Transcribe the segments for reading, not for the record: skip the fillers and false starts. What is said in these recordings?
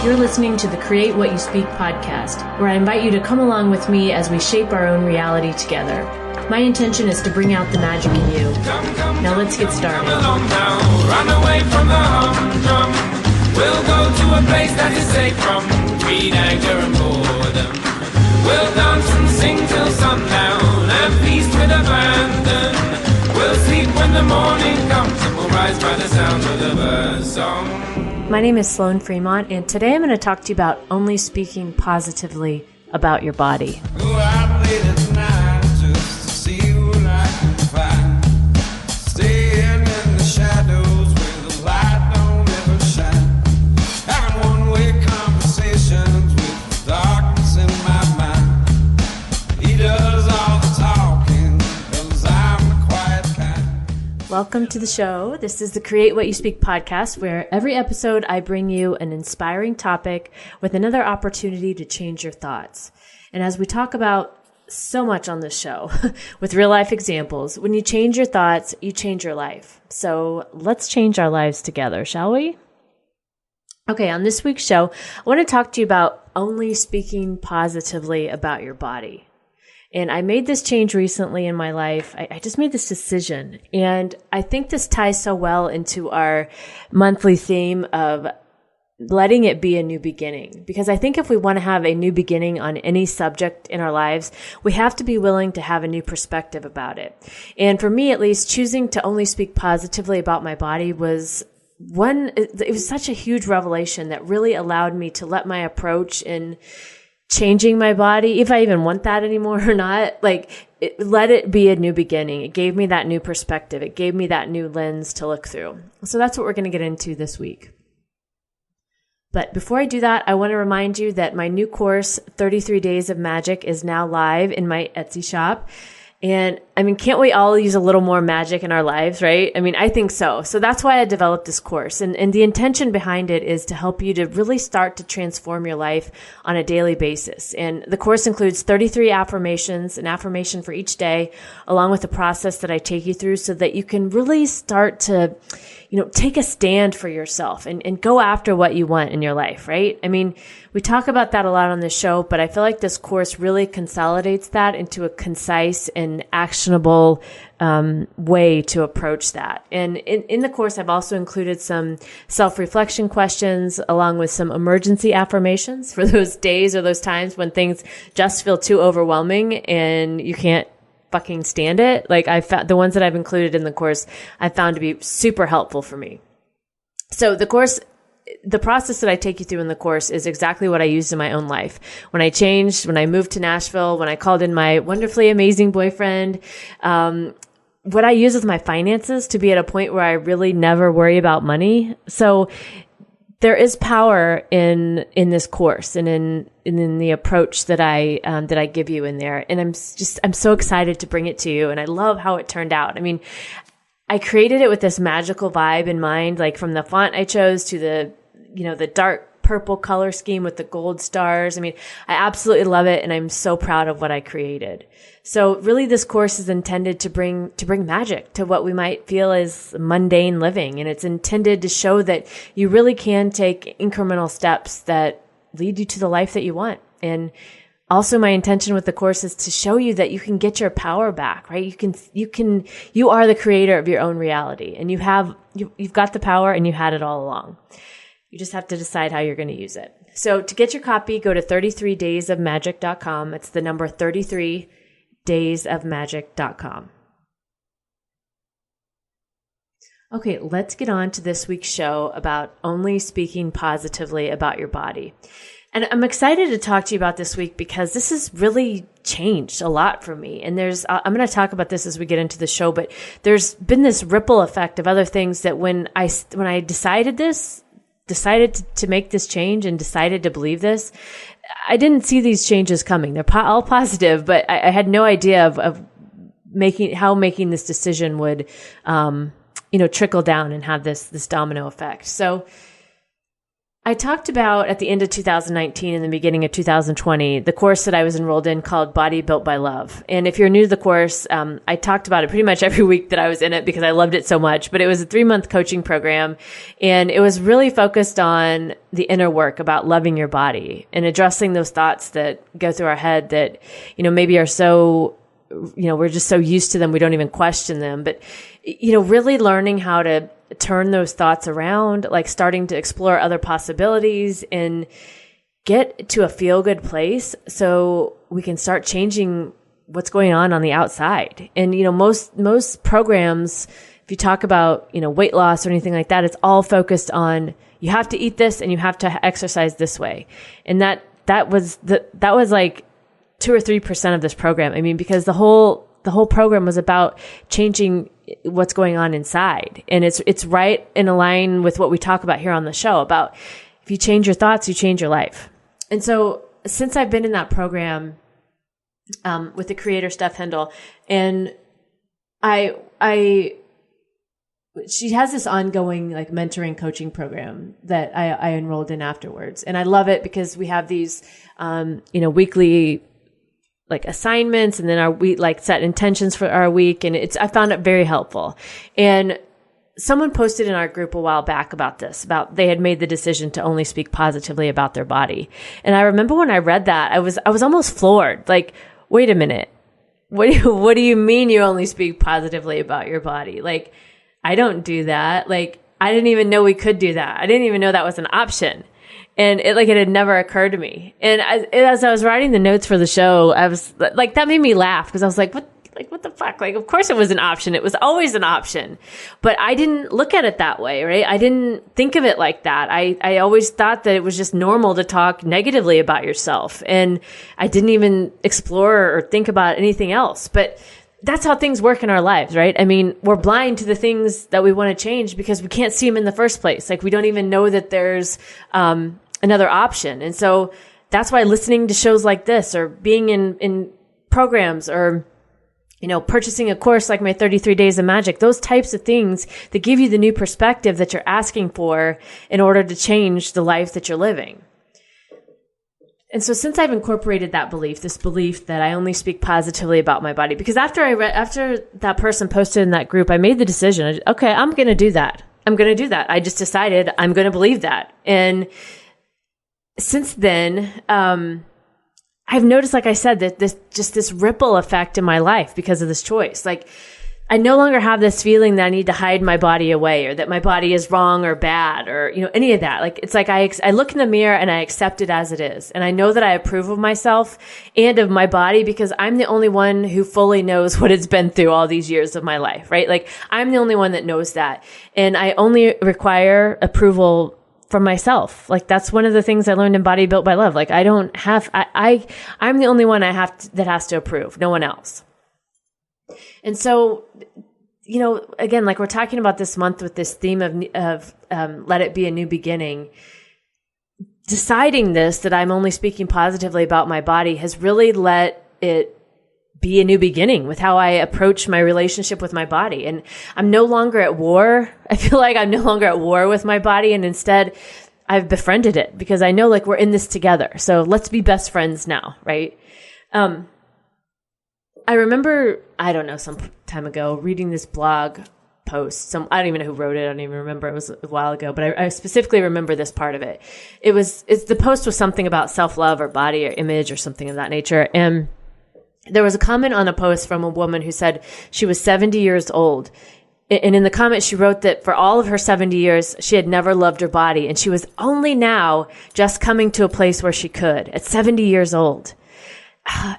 You're listening to the Create What You Speak podcast, where I invite you to come along with me as we shape our own reality together. My intention is to bring out the magic in you. Now let's get started. Run away from the humdrum. We'll go to a place that is safe from greed, anger, and boredom. We'll dance and sing till sundown and feast with abandon. We'll sleep when the morning comes and we'll rise by the sound of the bird song. My name is Sloan Fremont, and today I'm going to talk to you about only speaking positively about your body. Go out late at night just to see what I can find. Staying in the shadows where the light don't ever shine. Having one-way conversations with the darkness in my mind. He does all the talking, 'cause I'm the quiet kind. Welcome to the show. This is the Create What You Speak podcast, where every episode I bring you an inspiring topic with another opportunity to change your thoughts. And as we talk about so much on this show with real life examples, when you change your thoughts, you change your life. So let's change our lives together, shall we? Okay, on this week's show, I want to talk to you about only speaking positively about your body. And I made this change recently in my life. I just made this decision. And I think this ties so well into our monthly theme of letting it be a new beginning. Because I think if we want to have a new beginning on any subject in our lives, we have to be willing to have a new perspective about it. And for me, at least, choosing to only speak positively about my body was it was such a huge revelation that really allowed me to let my approach in changing my body, if I even want that anymore or not, let it be a new beginning. It gave me that new perspective. It gave me that new lens to look through. So that's what we're going to get into this week. But before I do that, I want to remind you that my new course, 33 Days of Magic, is now live in my Etsy shop. And can't we all use a little more magic in our lives, right? I think so. So that's why I developed this course. And the intention behind it is to help you to really start to transform your life on a daily basis. And the course includes 33 affirmations, an affirmation for each day, along with the process that I take you through so that you can really start to, take a stand for yourself and go after what you want in your life, right? We talk about that a lot on this show, but I feel like this course really consolidates that into a concise and actionable way to approach that. And in the course, I've also included some self-reflection questions along with some emergency affirmations for those days or those times when things just feel too overwhelming and you can't fucking stand it. I found the ones that I've included in the course, I found to be super helpful for me. So the process that I take you through in the course is exactly what I used in my own life. When I changed, when I moved to Nashville, when I called in my wonderfully amazing boyfriend, what I use with my finances to be at a point where I really never worry about money. So there is power in this course and in the approach that I give you in there. And I'm so excited to bring it to you. And I love how it turned out. I created it with this magical vibe in mind, from the font I chose to the dark purple color scheme with the gold stars. I absolutely love it. And I'm so proud of what I created. So really this course is intended to bring magic to what we might feel as mundane living. And it's intended to show that you really can take incremental steps that lead you to the life that you want. And also my intention with the course is to show you that you can get your power back, right? You are the creator of your own reality, and you've got the power and you had it all along. You just have to decide how you're going to use it. So to get your copy, go to 33daysofmagic.com. It's the number 33daysofmagic.com. Okay, let's get on to this week's show about only speaking positively about your body. And I'm excited to talk to you about this week because this has really changed a lot for me. And I'm going to talk about this as we get into the show, but there's been this ripple effect of other things that when I decided to make this change and decided to believe this, I didn't see these changes coming. They're all positive, but I had no idea of making this decision would, trickle down and have this domino effect. So I talked about at the end of 2019 and the beginning of 2020, the course that I was enrolled in called Body Built by Love. And if you're new to the course, I talked about it pretty much every week that I was in it because I loved it so much. But it was a 3-month coaching program, and it was really focused on the inner work about loving your body and addressing those thoughts that go through our head that, maybe are so, we're just so used to them, we don't even question them. But, really learning how to turn those thoughts around, like starting to explore other possibilities and get to a feel-good place so we can start changing what's going on the outside. And, most programs, if you talk about, weight loss or anything like that, it's all focused on you have to eat this and you have to exercise this way. And that was like 2 or 3% of this program. I mean, because the whole program was about changing what's going on inside. And it's right in line with what we talk about here on the show about if you change your thoughts, you change your life. And so since I've been in that program, with the creator Steph Hendel, and she has this ongoing like mentoring coaching program that I enrolled in afterwards. And I love it because we have these, weekly like assignments, and then we like set intentions for our week. And I found it very helpful. And someone posted in our group a while back about they had made the decision to only speak positively about their body. And I remember when I read that, I was almost floored. Like, wait a minute. What do you mean you only speak positively about your body? Like, I don't do that. Like, I didn't even know we could do that. I didn't even know that was an option. And it had never occurred to me. And as I was writing the notes for the show, I was like, that made me laugh because I was like, what the fuck? Like, of course it was an option. It was always an option, but I didn't look at it that way, right? I didn't think of it like that. I always thought that it was just normal to talk negatively about yourself. And I didn't even explore or think about anything else, but that's how things work in our lives, right? I mean, we're blind to the things that we want to change because we can't see them in the first place. Like, we don't even know that there's another option. And so that's why listening to shows like this, or being in programs, or, purchasing a course like my 33 Days of Magic, those types of things that give you the new perspective that you're asking for in order to change the life that you're living. And so since I've incorporated this belief that I only speak positively about my body, because after that person posted in that group, I made the decision, okay, I'm going to do that. I just decided I'm going to believe that. And since then, I've noticed, like I said, that this ripple effect in my life because of this choice. Like, I no longer have this feeling that I need to hide my body away, or that my body is wrong or bad, or, any of that. Like, it's like I look in the mirror and I accept it as it is. And I know that I approve of myself and of my body because I'm the only one who fully knows what it's been through all these years of my life, right? Like, I'm the only one that knows that. And I only require approval from myself. Like, that's one of the things I learned in Body Built by Love. Like, I'm the only one that has to approve, no one else. And so, again, like we're talking about this month with this theme of let it be a new beginning, deciding that I'm only speaking positively about my body has really let it be a new beginning with how I approach my relationship with my body. And I'm no longer at war. I feel like I'm no longer at war with my body. And instead, I've befriended it because I know, like, we're in this together. So let's be best friends now, right? I remember, some time ago, reading this blog post. I don't even know who wrote it. I don't even remember. It was a while ago, but I specifically remember this part of it. The post was something about self-love or body or image or something of that nature. And there was a comment on a post from a woman who said she was 70 years old. And in the comment, she wrote that for all of her 70 years, she had never loved her body. And she was only now just coming to a place where she could at 70 years old.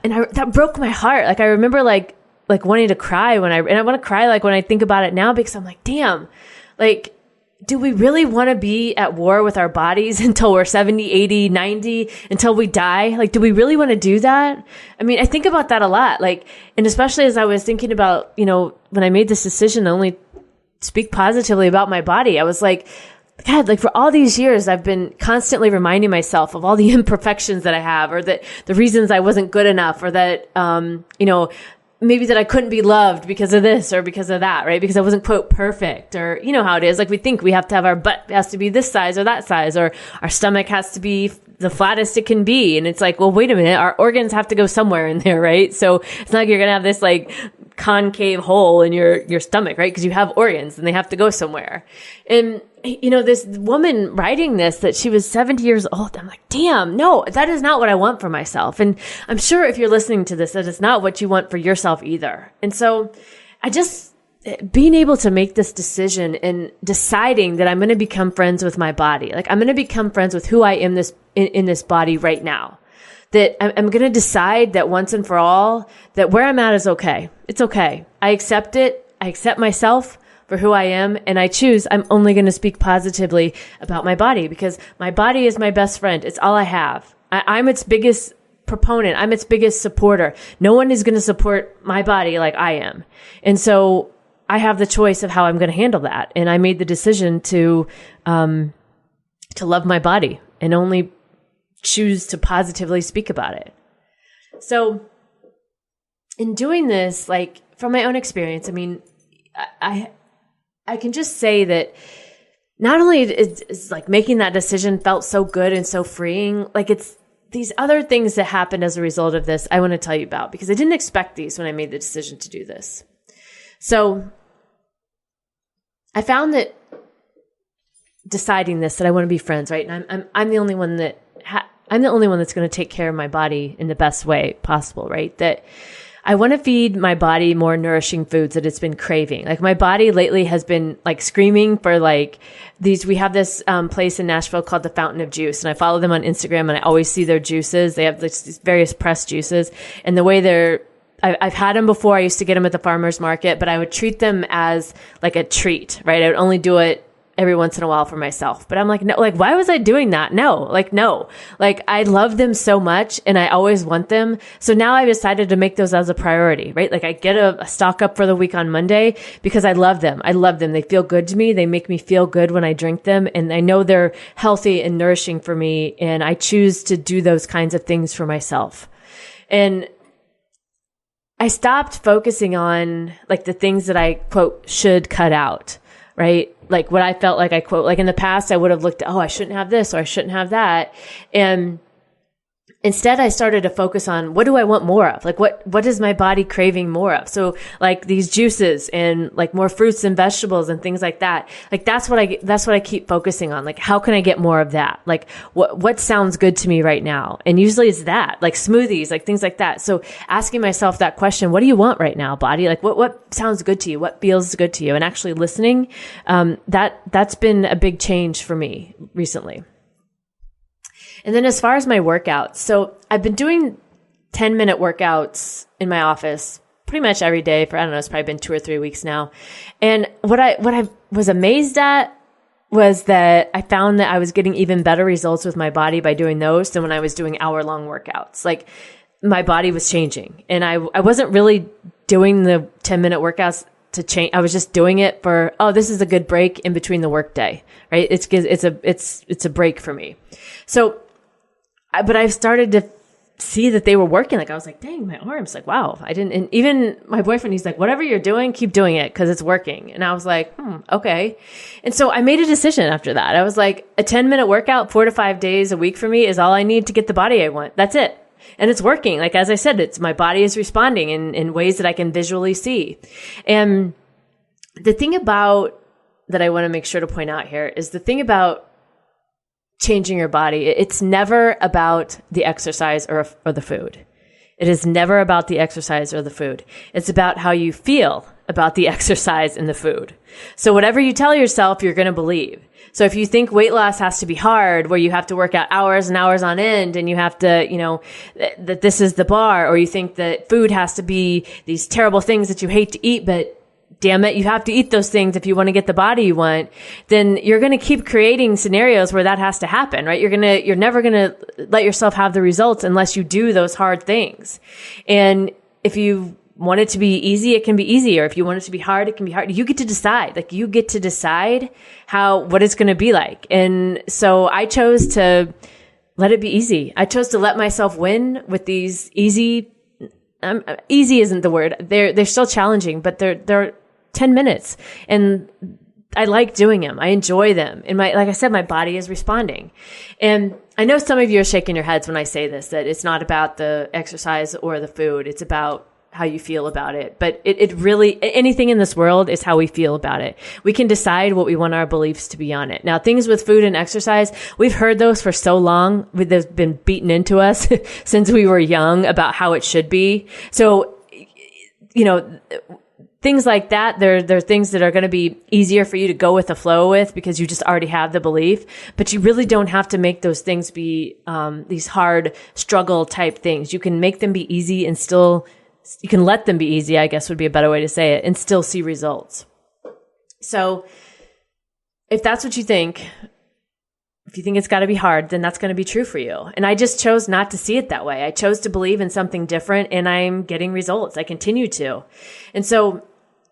And that broke my heart. Like, I remember like wanting to cry and I want to cry like when I think about it now, because I'm like, damn, like, do we really want to be at war with our bodies until we're 70, 80, 90, until we die? Like, do we really want to do that? I mean, I think about that a lot. Like, and especially as I was thinking about, when I made this decision to only speak positively about my body, I was like, God, like, for all these years, I've been constantly reminding myself of all the imperfections that I have, or that the reasons I wasn't good enough, or that, maybe that I couldn't be loved because of this or because of that, right? Because I wasn't, quote, perfect, or you know how it is. Like we think we have to have our butt has to be this size or that size, or our stomach has to be the flattest it can be. And it's like, well, wait a minute, our organs have to go somewhere in there, right? So it's not like you're going to have this like concave hole in your stomach, right? Because you have organs and they have to go somewhere. And you know, this woman writing this, that she was 70 years old. I'm like, damn, no, that is not what I want for myself. And I'm sure if you're listening to this, that it's not what you want for yourself either. And so being able to make this decision and deciding that I'm going to become friends with my body, like I'm going to become friends with who I am in this body right now. That I'm going to decide that once and for all, that where I'm at is okay. It's okay. I accept it. I accept myself for who I am, and I choose I'm only going to speak positively about my body, because my body is my best friend. It's all I have. I'm its biggest proponent. I'm its biggest supporter. No one is going to support my body like I am. And so I have the choice of how I'm going to handle that. And I made the decision to love my body and only choose to positively speak about it. So in doing this, like from my own experience, I mean, I can just say that not only is like making that decision felt so good and so freeing, like it's these other things that happened as a result of this I want to tell you about, because I didn't expect these when I made the decision to do this. So I found that deciding this, that I want to be friends, right? And I'm the only one that I'm the only one that's going to take care of my body in the best way possible, right? That I want to feed my body more nourishing foods that it's been craving. Like my body lately has been like screaming for like these. We have this place in Nashville called the Fountain of Juice, and I follow them on Instagram, and I always see their juices. They have these various pressed juices, and the way I've had them before. I used to get them at the farmer's market, but I would treat them as like a treat, right? I would only do it every once in a while for myself. But I'm like, no, like, why was I doing that? No, I love them so much and I always want them. So now I've decided to make those as a priority, right? Like I get a stock up for the week on Monday because I love them. They feel good to me. They make me feel good when I drink them. And I know they're healthy and nourishing for me. And I choose to do those kinds of things for myself. And I stopped focusing on like the things that I quote should cut out, right? Like what I felt like I quote, like in the past, I would have looked, oh, I shouldn't have this or I shouldn't have that. And instead, I started to focus on what do I want more of? Like what is my body craving more of? So like these juices and like more fruits and vegetables and things like that. Like that's what I keep focusing on. Like how can I get more of that? Like what sounds good to me right now? And usually it's that, like smoothies, like things like that. So asking myself that question, what do you want right now, body? Like what sounds good to you? What feels good to you? And actually listening, that's been a big change for me recently. And then as far as my workouts, so I've been doing 10-minute workouts in my office pretty much every day for, I don't know, it's probably been 2 or 3 weeks now. And what I was amazed at was that I found that I was getting even better results with my body by doing those than when I was doing hour-long workouts. Like my body was changing, and I wasn't really doing the 10-minute workouts to change. I was just doing it for, oh, this is a good break in between the workday, right? It's a break for me. So, but I've started to see that they were working. Like I was like, dang, my arms, like, wow, I didn't, and even my boyfriend, he's like, whatever you're doing, keep doing it because it's working. And I was like, okay. And so I made a decision after that. I was like, a 10-minute workout, 4 to 5 days a week for me is all I need to get the body I want. That's it. And it's working. Like, as I said, it's my body is responding in ways that I can visually see. And the thing about that I want to make sure to point out here is the thing about changing your body. It's never about the exercise or the food. It is never about the exercise or the food. It's about how you feel about the exercise and the food. So whatever you tell yourself, you're going to believe. So if you think weight loss has to be hard, where you have to work out hours and hours on end and you have to, that this is the bar, or you think that food has to be these terrible things that you hate to eat, but damn it, you have to eat those things if you want to get the body you want, then you're going to keep creating scenarios where that has to happen, right? You're never going to let yourself have the results unless you do those hard things. And if you want it to be easy, it can be easy. Or if you want it to be hard, it can be hard. You get to decide. Like, you get to decide what it's going to be like. And so I chose to let it be easy. I chose to let myself win with these easy easy isn't the word. They're still challenging, but they're 10 minutes, and I like doing them. I enjoy them. And like I said, my body is responding. And I know some of you are shaking your heads when I say this, that it's not about the exercise or the food. It's about how you feel about it. But it really, anything in this world is how we feel about it. We can decide what we want our beliefs to be on it. Now, things with food and exercise, we've heard those for so long. They've been beaten into us since we were young about how it should be. So, things like that, they're things that are going to be easier for you to go with the flow with because you just already have the belief. But you really don't have to make those things be these hard struggle type things. You can make them be easy and still, you can let them be easy, I guess would be a better way to say it, and still see results. So if that's what you think, if you think it's got to be hard, then that's going to be true for you. And I just chose not to see it that way. I chose to believe in something different, and I'm getting results. I continue to. And so,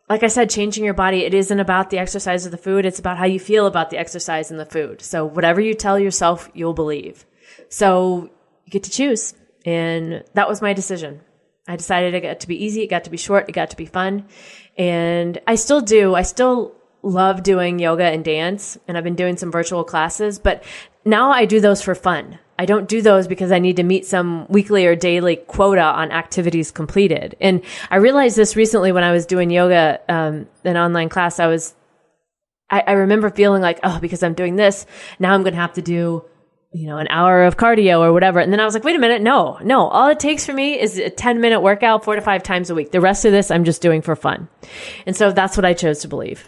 like I said, changing your body, it isn't about the exercise or the food. It's about how you feel about the exercise and the food. So whatever you tell yourself, you'll believe. So you get to choose. And that was my decision. I decided it got to be easy. It got to be short. It got to be fun. And I still do. I still love doing yoga and dance. And I've been doing some virtual classes. But now I do those for fun. I don't do those because I need to meet some weekly or daily quota on activities completed. And I realized this recently when I was doing yoga, an online class. I remember feeling like, oh, because I'm doing this, now I'm going to have to do, an hour of cardio or whatever. And then I was like, wait a minute. No, all it takes for me is a 10-minute workout 4 to 5 times a week. The rest of this I'm just doing for fun. And so that's what I chose to believe.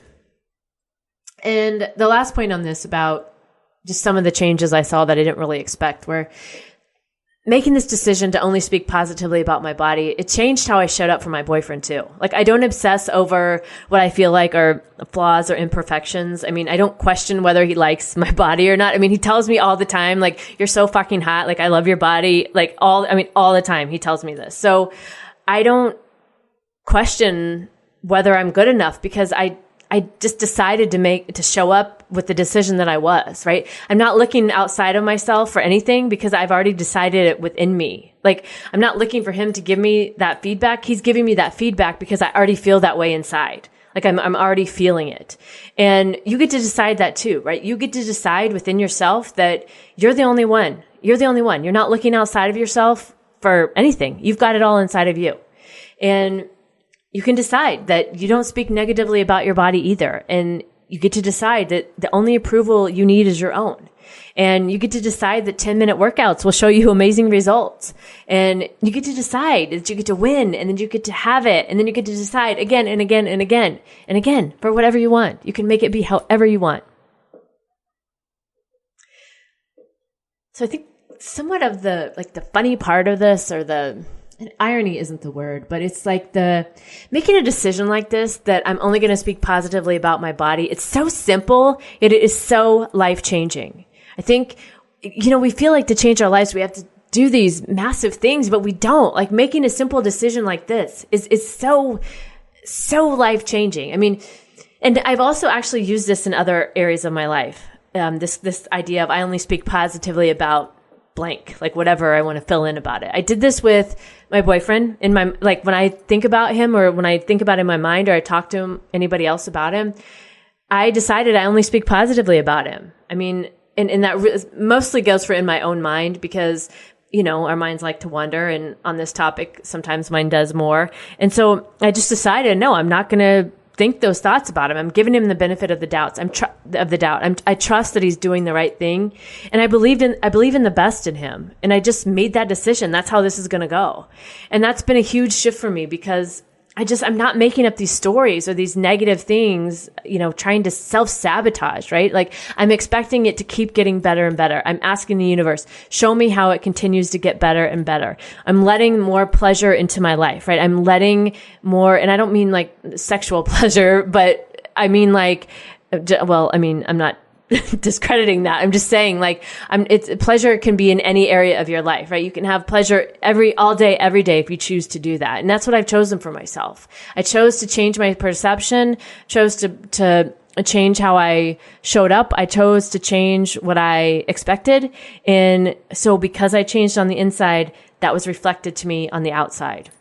And the last point on this about just some of the changes I saw that I didn't really expect were making this decision to only speak positively about my body. It changed how I showed up for my boyfriend too. Like, I don't obsess over what I feel like are flaws or imperfections. I mean, I don't question whether he likes my body or not. I mean, he tells me all the time, like, you're so fucking hot. Like, I love your body. Like, all the time he tells me this. So I don't question whether I'm good enough because I just decided to show up with the decision that I was, right? I'm not looking outside of myself for anything because I've already decided it within me. Like, I'm not looking for him to give me that feedback. He's giving me that feedback because I already feel that way inside. Like, I'm already feeling it. And you get to decide that too, right? You get to decide within yourself that you're the only one. You're the only one. You're not looking outside of yourself for anything. You've got it all inside of you. And you can decide that you don't speak negatively about your body either. And you get to decide that the only approval you need is your own. And you get to decide that 10-minute workouts will show you amazing results. And you get to decide that you get to win, and then you get to have it. And then you get to decide again and again and again and again for whatever you want. You can make it be however you want. So I think somewhat of the funny part of this, or and irony isn't the word, but it's like making a decision like this, that I'm only going to speak positively about my body. It's so simple, yet it is so life-changing. I think, we feel like to change our lives, we have to do these massive things, but we don't. Like, making a simple decision like this is so life-changing. I mean, and I've also actually used this in other areas of my life. This idea of I only speak positively about blank, like whatever I want to fill in about it. I did this with my boyfriend when I think about him, or when I think about him in my mind, or I talk to him, anybody else about him, I decided I only speak positively about him. I mean, and that mostly goes for in my own mind because, our minds like to wander, and on this topic, sometimes mine does more. And so I just decided, no, I'm not going to think those thoughts about him. I'm giving him the benefit of the doubt. I trust that he's doing the right thing. And I believe in the best in him. And I just made that decision. That's how this is going to go. And that's been a huge shift for me because I'm not making up these stories or these negative things, trying to self-sabotage, right? Like, I'm expecting it to keep getting better and better. I'm asking the universe, show me how it continues to get better and better. I'm letting more pleasure into my life, right? I'm letting more, and I don't mean like sexual pleasure, but I mean I'm not discrediting that. I'm just saying, like, pleasure can be in any area of your life, right? You can have pleasure all day, every day if you choose to do that. And that's what I've chosen for myself. I chose to change my perception, chose to change how I showed up. I chose to change what I expected. And so because I changed on the inside, that was reflected to me on the outside.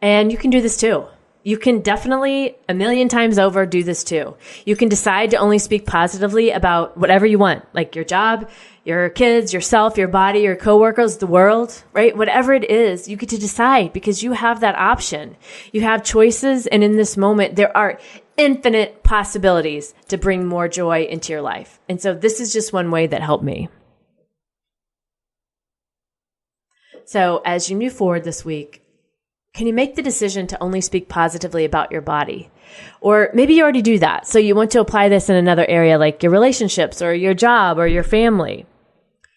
And you can do this too. You can definitely a million times over do this too. You can decide to only speak positively about whatever you want, like your job, your kids, yourself, your body, your coworkers, the world, right? Whatever it is, you get to decide because you have that option. You have choices. And in this moment, there are infinite possibilities to bring more joy into your life. And so this is just one way that helped me. So as you move forward this week, can you make the decision to only speak positively about your body? Or maybe you already do that. So you want to apply this in another area like your relationships or your job or your family.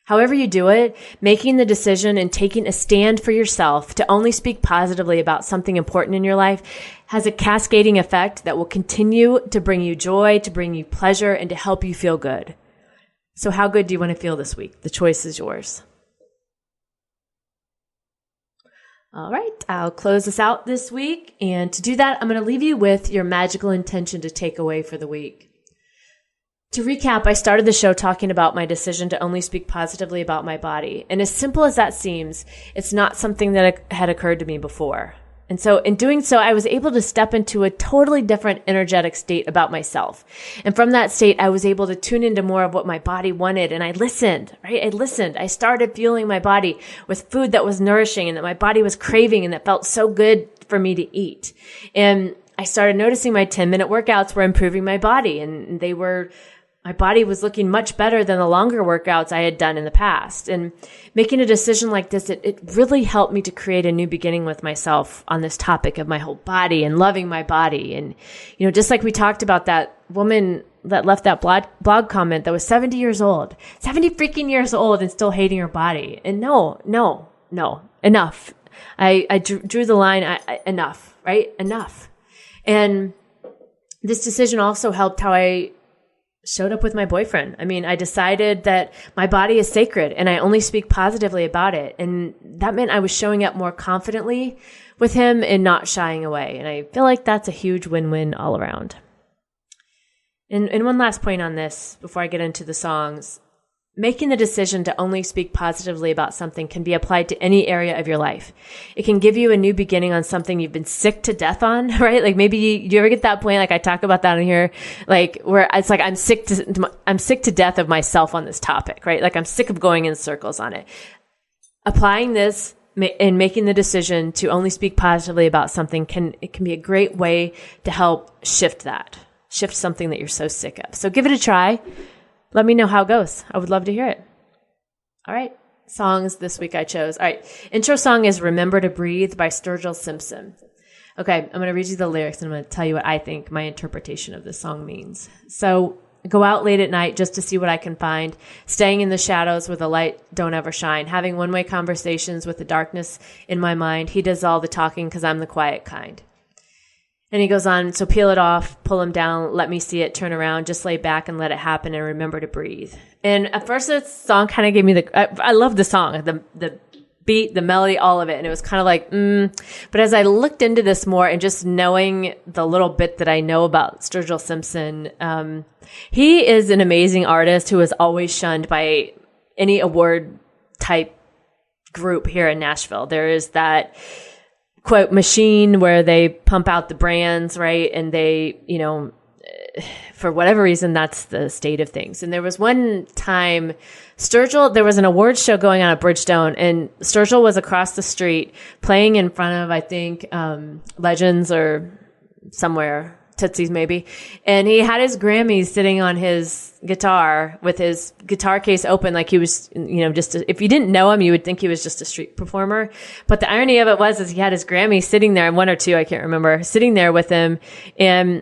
However you do it, making the decision and taking a stand for yourself to only speak positively about something important in your life has a cascading effect that will continue to bring you joy, to bring you pleasure, and to help you feel good. So how good do you want to feel this week? The choice is yours. All right, I'll close this out this week. And to do that, I'm going to leave you with your magical intention to take away for the week. To recap, I started the show talking about my decision to only speak positively about my body. And as simple as that seems, it's not something that had occurred to me before. And so in doing so, I was able to step into a totally different energetic state about myself. And from that state, I was able to tune into more of what my body wanted. And I listened, right? I listened. I started fueling my body with food that was nourishing and that my body was craving and that felt so good for me to eat. And I started noticing my 10-minute workouts were improving my body, and my body was looking much better than the longer workouts I had done in the past. And making a decision like this, it really helped me to create a new beginning with myself on this topic of my whole body and loving my body. And, just like we talked about that woman that left that blog comment that was 70 years old, 70 freaking years old and still hating her body. And no, enough. I drew the line, enough, right? Enough. And this decision also helped how I showed up with my boyfriend. I mean, I decided that my body is sacred and I only speak positively about it. And that meant I was showing up more confidently with him and not shying away. And I feel like that's a huge win-win all around. And one last point on this before I get into the songs. Making the decision to only speak positively about something can be applied to any area of your life. It can give you a new beginning on something you've been sick to death on, right? Like maybe you ever get that point, like I talk about that in here, like where it's like I'm sick to death of myself on this topic, right? Like I'm sick of going in circles on it. Applying this and making the decision to only speak positively about something can be a great way to help shift something that you're so sick of. So give it a try. Let me know how it goes. I would love to hear it. All right. Songs this week I chose. All right. Intro song is Remember to Breathe by Sturgill Simpson. Okay. I'm going to read you the lyrics and I'm going to tell you what I think my interpretation of this song means. So go out late at night just to see what I can find. Staying in the shadows where the light don't ever shine. Having one-way conversations with the darkness in my mind. He does all the talking because I'm the quiet kind. And he goes on, so peel it off, pull him down, let me see it, turn around, just lay back and let it happen and remember to breathe. And at first this song kind of gave me I love the song, the beat, the melody, all of it. And it was kind of like, But as I looked into this more and just knowing the little bit that I know about Sturgill Simpson, he is an amazing artist who is always shunned by any award type group here in Nashville. There is that quote machine where they pump out the brands, right? And they, for whatever reason, that's the state of things. And there was one time there was an awards show going on at Bridgestone and Sturgill was across the street playing in front of, I think, Legends or somewhere, Tootsie's maybe. And he had his Grammys sitting on his guitar with his guitar case open, like he was, if you didn't know him, you would think he was just a street performer. But the irony of it is he had his Grammy sitting there, and one or two, I can't remember, sitting there with him. And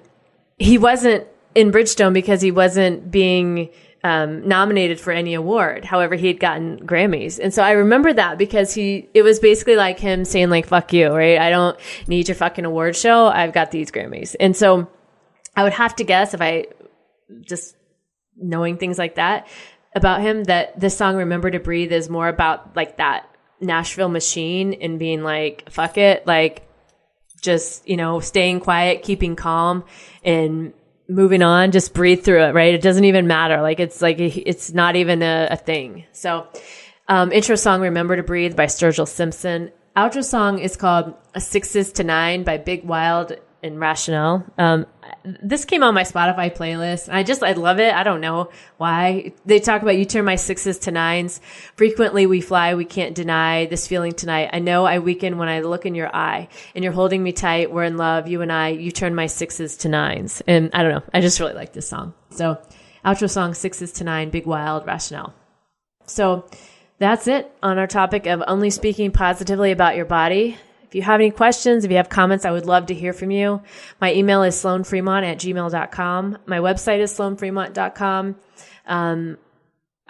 he wasn't in Bridgestone because he wasn't being nominated for any award. However, he had gotten Grammys. And so I remember that because it was basically like him saying like, fuck you, right? I don't need your fucking award show. I've got these Grammys. And so I would have to guess, if I just knowing things like that about him, that this song Remember to Breathe is more about like that Nashville machine and being like, fuck it. Like just, staying quiet, keeping calm and moving on, just breathe through it, right? It doesn't even matter. It's not even a thing. So, intro song, Remember to Breathe by Sturgill Simpson. outro song is called Sixes to Nine by Big Wild and Rationale. This came on my Spotify playlist. I love it. I don't know why. They talk about you turn my sixes to nines. Frequently we fly, we can't deny this feeling tonight. I know I weaken when I look in your eye and you're holding me tight. We're in love, you and I, you turn my sixes to nines. And I don't know. I just really like this song. So outro song, Sixes to Nine, Big Wild Rationale. So that's it on our topic of only speaking positively about your body. If you have any questions, if you have comments, I would love to hear from you. My email is sloanfremont@gmail.com. My website is sloanfremont.com. I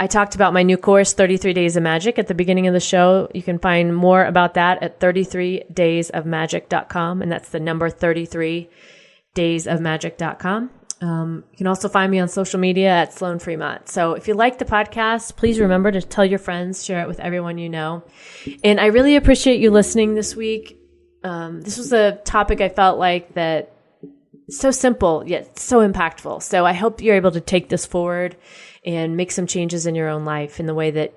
talked about my new course, 33 Days of Magic, at the beginning of the show. You can find more about that at 33daysofmagic.com, and that's the number 33daysofmagic.com. You can also find me on social media at Sloan Fremont. So if you like the podcast, please remember to tell your friends, share it with everyone you know. And I really appreciate you listening this week. This was a topic I felt like that so simple, yet so impactful. So I hope you're able to take this forward and make some changes in your own life in the way that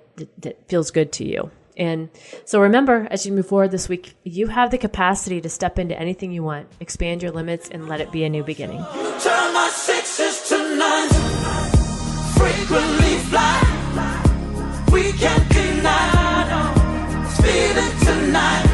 feels good to you. And so remember, as you move forward this week, you have the capacity to step into anything you want, expand your limits, and let it be a new beginning. Turn my sixes to nines, frequently fly. We can't deny, speeding tonight.